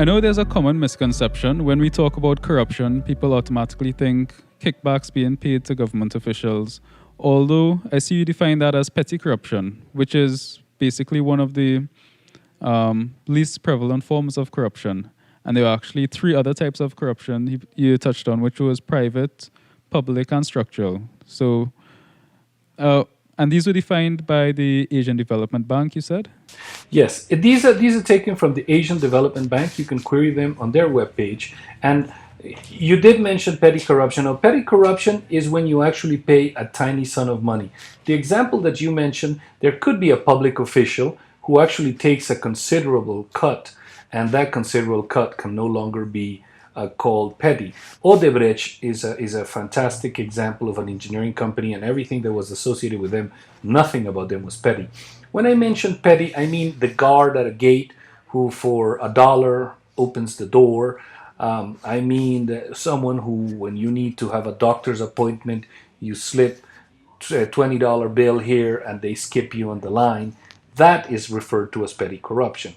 I know there's a common misconception when we talk about corruption, people automatically think kickbacks being paid to government officials. Although I see you define that as petty corruption, which is basically one of the least prevalent forms of corruption. And there are actually three other types of corruption you touched on, which was private, public, and structural. So, and these were defined by the Asian Development Bank, you said? Yes, these are taken from the Asian Development Bank. You can query them on their webpage. And you did mention petty corruption. Now, petty corruption is when you actually pay a tiny sum of money. The example that you mentioned, there could be a public official who actually takes a considerable cut, and that considerable cut can no longer be called petty. Odebrecht is a fantastic example of an engineering company, and everything that was associated with them, nothing about them was petty. When I mention petty, I mean the guard at a gate who for $1 opens the door. I mean someone who, when you need to have a doctor's appointment, you slip a $20 bill here and they skip you on the line. That is referred to as petty corruption.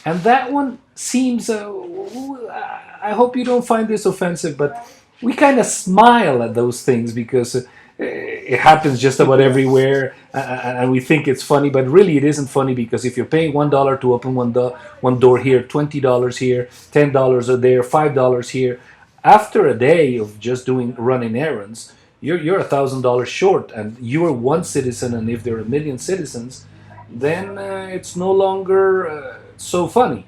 And that one seems, I hope you don't find this offensive, but we kind of smile at those things because it happens just about everywhere, and we think it's funny, but really it isn't funny, because if you're paying $1 to open one door here, $20 here, $10 there, $5 here, after a day of just running errands, you're $1,000 short, and you're one citizen, and if there are a million citizens, then it's no longer so funny.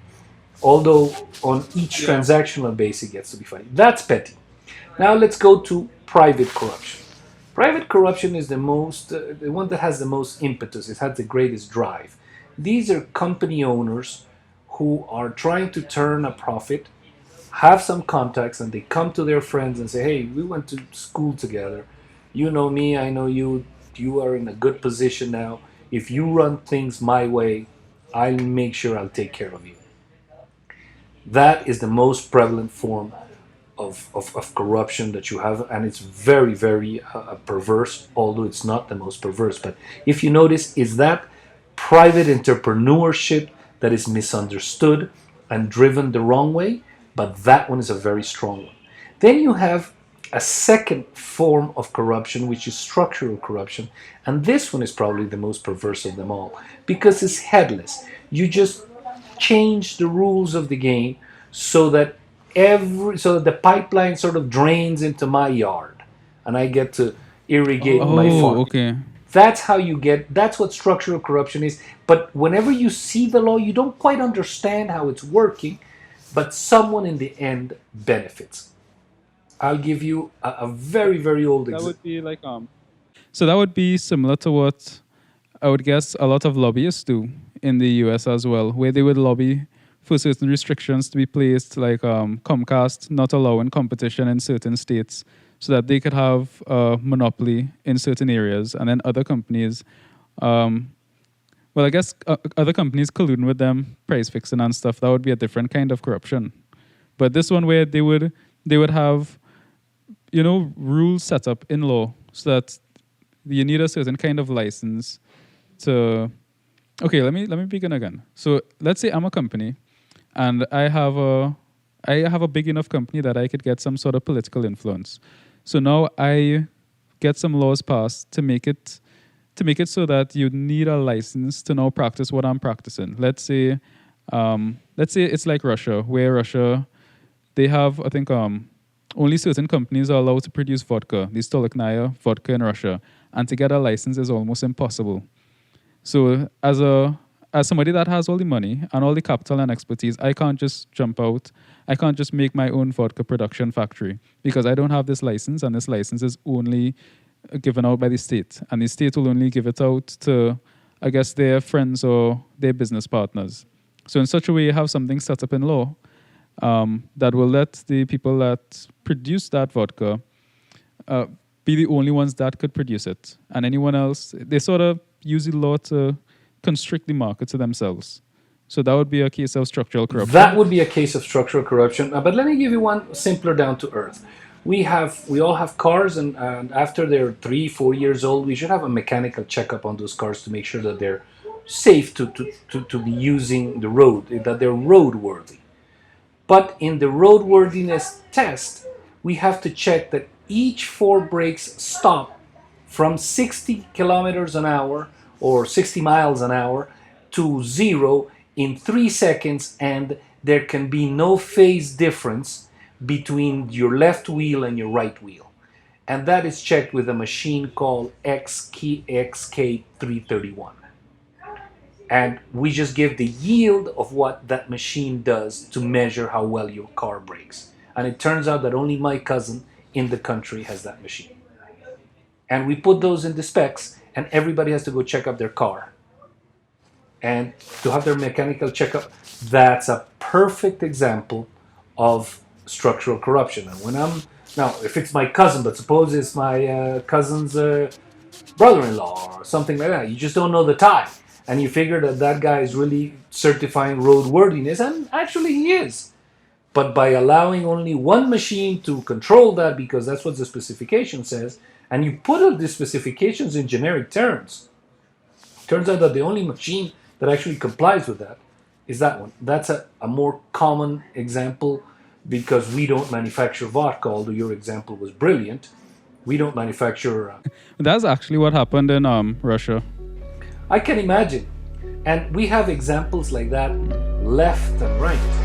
Although on each transactional base it gets to be funny. That's petty. Now let's go to private corruption. Private corruption is the one that has the most impetus. It has the greatest drive. These are company owners who are trying to turn a profit, have some contacts, and they come to their friends and say, hey, we went to school together. You know me, I know you. You are in a good position now. If you run things my way, I'll make sure I'll take care of you. That is the most prevalent form of corruption that you have, and it's very, very perverse, although it's not the most perverse. But if you notice, is that private entrepreneurship that is misunderstood and driven the wrong way, but that one is a very strong one. Then you have a second form of corruption, which is structural corruption, and this one is probably the most perverse of them all, because it's headless. You just change the rules of the game so that the pipeline sort of drains into my yard, and I get to irrigate my Oh, farm. okay. That's what structural corruption is. But whenever you see the law, you don't quite understand how it's working, but someone in the end benefits. I'll give you a very, very old That example. would be like So that would be similar to what I would guess a lot of lobbyists do in the US as well, where they would lobby for certain restrictions to be placed, like Comcast not allowing competition in certain states so that they could have a monopoly in certain areas, and then other companies, well, I guess other companies colluding with them, price fixing and stuff, that would be a different kind of corruption. But this one where they would have, rules set up in law so that you need a certain kind of license to. Okay, let me begin again. So let's say I'm a company, and I have a big enough company that I could get some sort of political influence. So now I get some laws passed to make it so that you need a license to now practice what I'm practicing. Let's say it's like Russia, where Russia, they have, I think, only certain companies are allowed to produce vodka, the Stolichnaya vodka in Russia, and to get a license is almost impossible. So as somebody that has all the money and all the capital and expertise, I can't just jump out. I can't just make my own vodka production factory because I don't have this license, and this license is only given out by the state. And the state will only give it out to, I guess, their friends or their business partners. So in such a way, you have something set up in law that will let the people that produce that vodka be the only ones that could produce it. And anyone else, they sort of use the law to constrict the market to themselves. So that would be a case of structural corruption. That would be a case of structural corruption. But let me give you one simpler, down to earth. We all have cars, and after they're 3-4 years old, we should have a mechanical checkup on those cars to make sure that they're safe to be using the road, that they're roadworthy. But in the roadworthiness test, we have to check that each four brakes stop from 60 kilometers an hour or 60 miles an hour to zero in 3 seconds, and there can be no phase difference between your left wheel and your right wheel. And that is checked with a machine called XK331. And we just give the yield of what that machine does to measure how well your car brakes. And it turns out that only my cousin in the country has that machine. And we put those in the specs, and everybody has to go check up their car. And to have their mechanical checkup, that's a perfect example of structural corruption. And when now, if it's my cousin, but suppose it's my cousin's brother-in-law or something like that, you just don't know the tie. And you figure that that guy is really certifying roadworthiness, and actually he is. But by allowing only one machine to control that, because that's what the specification says, and you put all the specifications in generic terms, turns out that the only machine that actually complies with that is that one. That's a more common example, because we don't manufacture vodka, although your example was brilliant. We don't manufacture... That's actually what happened in Russia. I can imagine. And we have examples like that left and right.